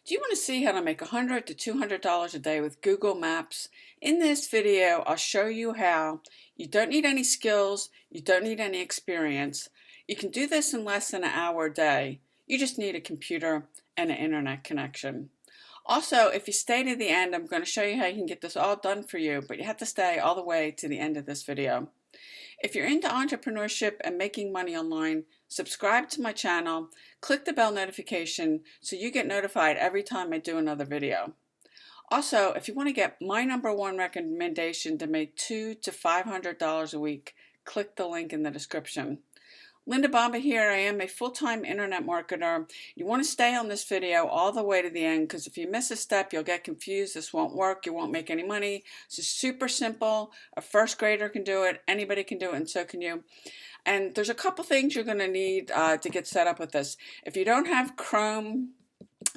Do you want to see how to make $100 to $200 a day with Google Maps? In this video, I'll show you how. You don't need any skills, you don't need any experience. You can do this in less than an hour a day. You just need a computer and an internet connection. Also, if you stay to the end, I'm going to show you how you can get this all done for you, but you have to stay all the way to the end of this video. If you're into entrepreneurship and making money online, subscribe to my channel, click the bell notification so you get notified every time I do another video. Also, if you want to get my #1 recommendation to make $200 to $500 a week, click the link in the description. Linda Bomba here. I am a full-time internet marketer. You want to stay on this video all the way to the end because if you miss a step, you'll get confused. This won't work. You won't make any money. This is super simple. A first grader can do it. Anybody can do it, and so can you. And there's a couple things you're going to need to get set up with this. If you don't have Chrome,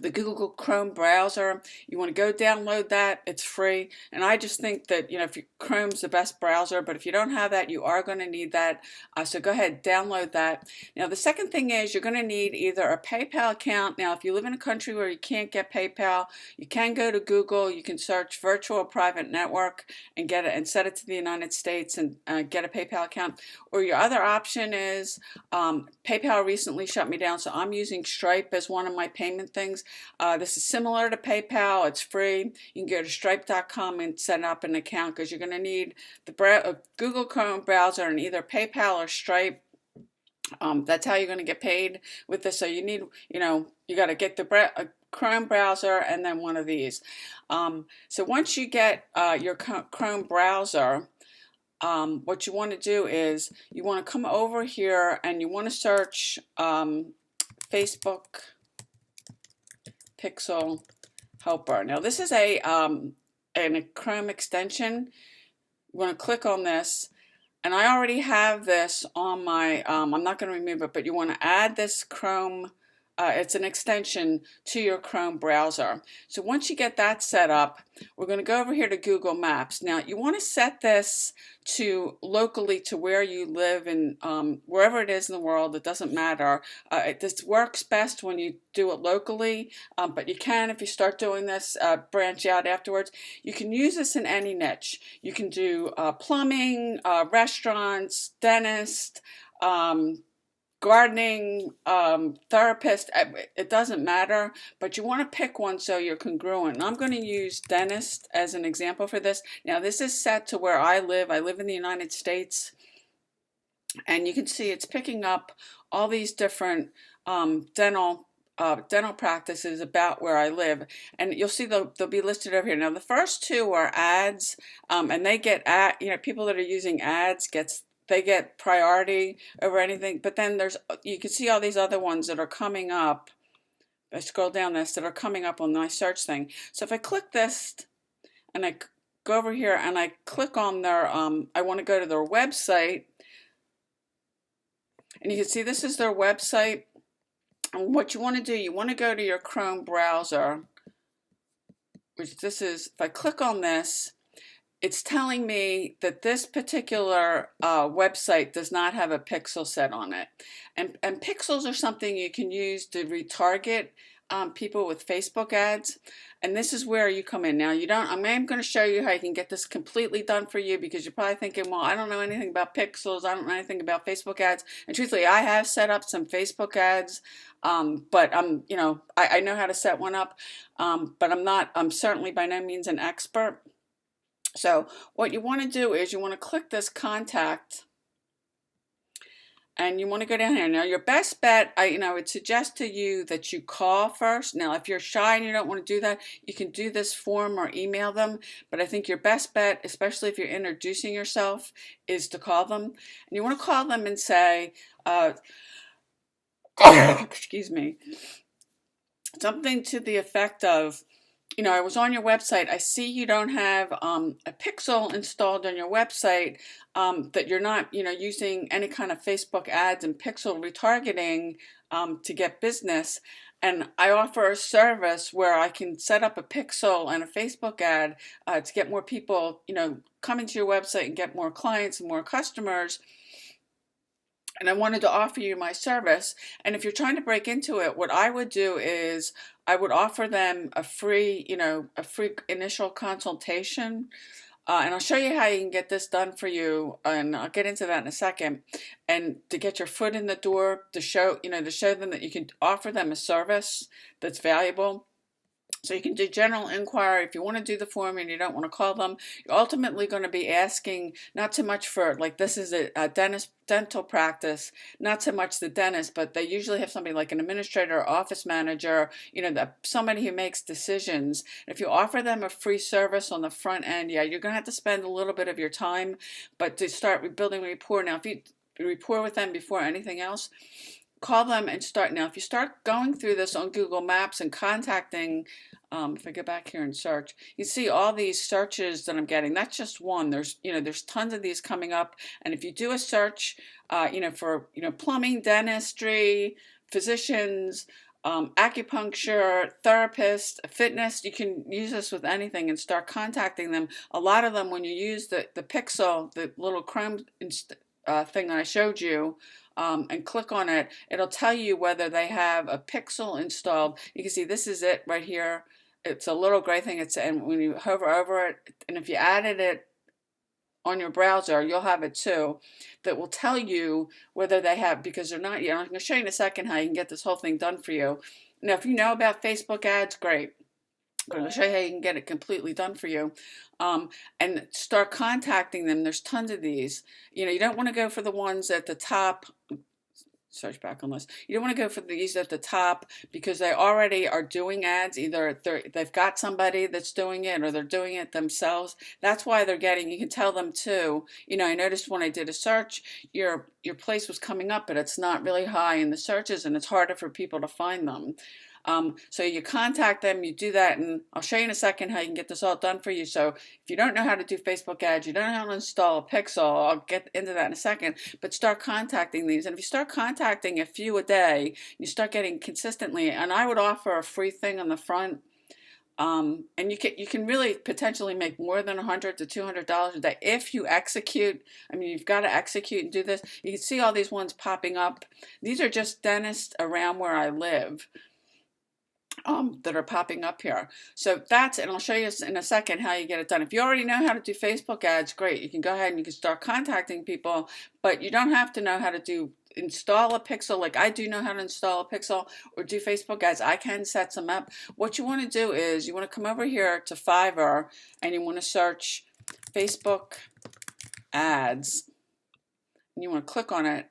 the Google Chrome browser, you want to go download that. It's free, and I just think that if Chrome's the best browser, but if you don't have that, you are going to need that. So go ahead, download that. Now the second thing is you're going to need either a PayPal account. Now if you live in a country where you can't get PayPal, you can go to Google. You can search virtual private network and get it and set it to the United States and get a PayPal account. Or your other option is PayPal recently shut me down, so I'm using Stripe as one of my payment things. This is similar to PayPal. It's free. You can go to stripe.com and set up an account because you're going to need the Google Chrome browser and either PayPal or Stripe. That's how you're going to get paid with this. So you need, you got to get the Chrome browser and then one of these. So once you get your Chrome browser, what you want to do is you want to come over here and you want to search Facebook Pixel Helper. Now this is a Chrome extension. You want to click on this, and I already have this on my, I'm not going to remove it, but you want to add this Chrome, it's an extension to your Chrome browser. So once you get that set up, we're going to go over here to Google Maps. Now you want to set this to locally to where you live and wherever it is in the world. It doesn't matter. This works best when you do it locally, but you can, if you start doing this, branch out afterwards. You can use this in any niche. You can do plumbing, restaurants, dentist, gardening, therapist. It doesn't matter, but you want to pick one so you're congruent. And I'm going to use dentist as an example for this. Now this is set to where I live. I live in the United States, and you can see it's picking up all these different dental practices about where I live, and you'll see they'll be listed over here. Now the first two are ads, and they get people that are using ads they get priority over anything. But then you can see all these other ones that are coming up. I scroll down this that are coming up on my search thing. So if I click this and I go over here and I click on their, I want to go to their website, and you can see this is their website. And what you want to do, you want to go to your Chrome browser, which this is. If I click on this, it's telling me that this particular website does not have a pixel set on it. And pixels are something you can use to retarget people with Facebook ads. And this is where you come in. Now, I'm going to show you how you can get this completely done for you, because you're probably thinking, well, I don't know anything about pixels. I don't know anything about Facebook ads. And truthfully, I have set up some Facebook ads, but I know how to set one up, but I'm certainly by no means an expert. So what you want to do is you want to click this contact, and you want to go down here. Now your best bet, I would suggest to you that you call first. Now if you're shy and you don't want to do that, you can do this form or email them, but I think your best bet, especially if you're introducing yourself, is to call them. And you want to call them and say, excuse me, something to the effect of, I was on your website. I see you don't have a pixel installed on your website, that you're not, using any kind of Facebook ads and pixel retargeting to get business. And I offer a service where I can set up a pixel and a Facebook ad to get more people, coming to your website and get more clients and more customers. and I wanted to offer you my service. And if you're trying to break into it, what I would do is I would offer them a free, a free initial consultation. And I'll show you how you can get this done for you, and I'll get into that in a second. And to get your foot in the door, to show, to show them that you can offer them a service that's valuable. So you can do general inquiry. If you want to do the form and you don't want to call them, you're ultimately going to be asking not so much for, like, this is a dental practice, not so much the dentist, but they usually have somebody like an administrator or office manager, somebody who makes decisions. And if you offer them a free service on the front end, yeah, you're going to have to spend a little bit of your time, but to start rebuilding rapport. Now, if you rapport with them before anything else, call them and start. Now, if you start going through this on Google Maps and contacting, if I go back here and search, you see all these searches that I'm getting. That's just one. There's tons of these coming up. And if you do a search, for, plumbing, dentistry, physicians, acupuncture, therapists, fitness, you can use this with anything and start contacting them. A lot of them, when you use the Pixel, the little Chrome thing that I showed you, and click on it, it'll tell you whether they have a Pixel installed. You can see this is it right here. It's a little gray thing. And when you hover over it, and if you added it on your browser, you'll have it too. That will tell you whether they have, because they're not yet. I'm going to show you in a second how you can get this whole thing done for you. Now, if you know about Facebook ads, great. I'm going to show you how you can get it completely done for you, and start contacting them. There's tons of these. You don't want to go for the ones at the top. Search back on this. You don't want to go for these at the top because they already are doing ads. Either they've got somebody that's doing it or they're doing it themselves. That's why they're getting, you can tell them too. I noticed when I did a search, your place was coming up, but it's not really high in the searches, and it's harder for people to find them. So you contact them, you do that, and I'll show you in a second how you can get this all done for you. So if you don't know how to do Facebook ads, you don't know how to install a Pixel, I'll get into that in a second, but start contacting these. And if you start contacting a few a day, you start getting consistently, and I would offer a free thing on the front. And you can really potentially make more than $100 to $200 a day if you execute. I mean, you've got to execute and do this. You can see all these ones popping up. These are just dentists around where I live. That are popping up here. So and I'll show you in a second how you get it done. If you already know how to do Facebook ads, great. You can go ahead and you can start contacting people, but you don't have to know how to install a Pixel. Like I do know how to install a Pixel or do Facebook ads. I can set some up. What you want to do is you want to come over here to Fiverr and you want to search Facebook ads, and you want to click on it.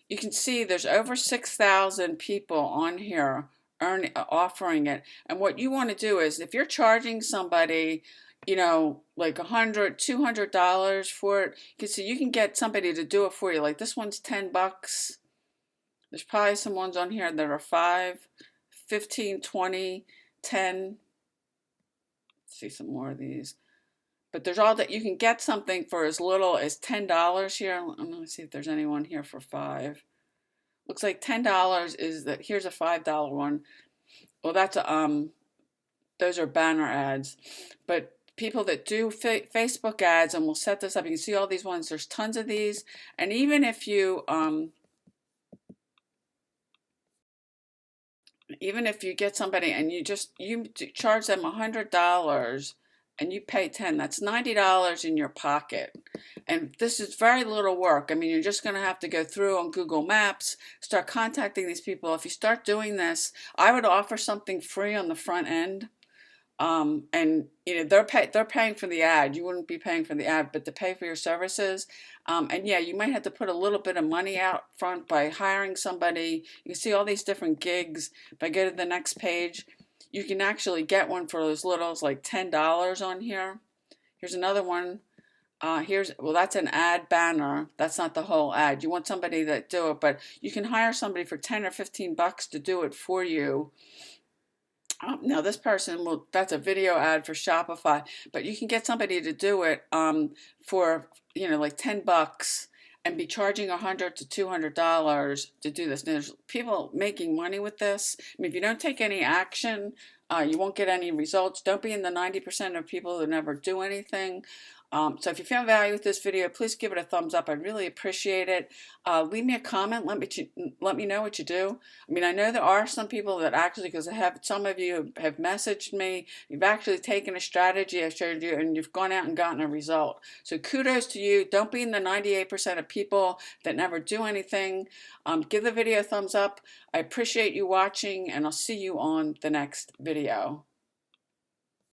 You can see there's over 6,000 people on here offering it. And what you want to do is, if you're charging somebody, like $100, $200 for it, you can get somebody to do it for you. Like this one's $10. There's probably some ones on here that are $5, $15, $20, $10. Let's see some more of these. But there's all that you can get something for as little as $10 here. I'm going to see if there's anyone here for $5. Looks like $10 is that. Here's a $5 one. Well, those are banner ads. But people that do Facebook ads and will set this up, you can see all these ones. There's tons of these. And even if you get somebody and you charge them $100 and you pay $10, that's $90 in your pocket. And this is very little work. I mean, you're just going to have to go through on Google Maps, start contacting these people. If you start doing this, I would offer something free on the front end. And they're paying for the ad. You wouldn't be paying for the ad, but to pay for your services. And yeah, you might have to put a little bit of money out front by hiring somebody. You can see all these different gigs. If I go to the next page, you can actually get one for as little as like $10 on here. Here's another one. That's an ad banner. That's not the whole ad. You want somebody that do it, but you can hire somebody for $10 or $15 to do it for you. Now this person that's a video ad for Shopify, but you can get somebody to do it for like $10 and be charging $100 to $200 to do this. Now, there's people making money with this. I mean, if you don't take any action, you won't get any results. Don't be in the 90% of people who never do anything. So if you found value with this video, please give it a thumbs up. I'd really appreciate it. Leave me a comment. Let me know what you do. I mean, I know there are some people that actually, because some of you have messaged me, you've actually taken a strategy I showed you and you've gone out and gotten a result. So kudos to you. Don't be in the 98% of people that never do anything. Give the video a thumbs up. I appreciate you watching, and I'll see you on the next video.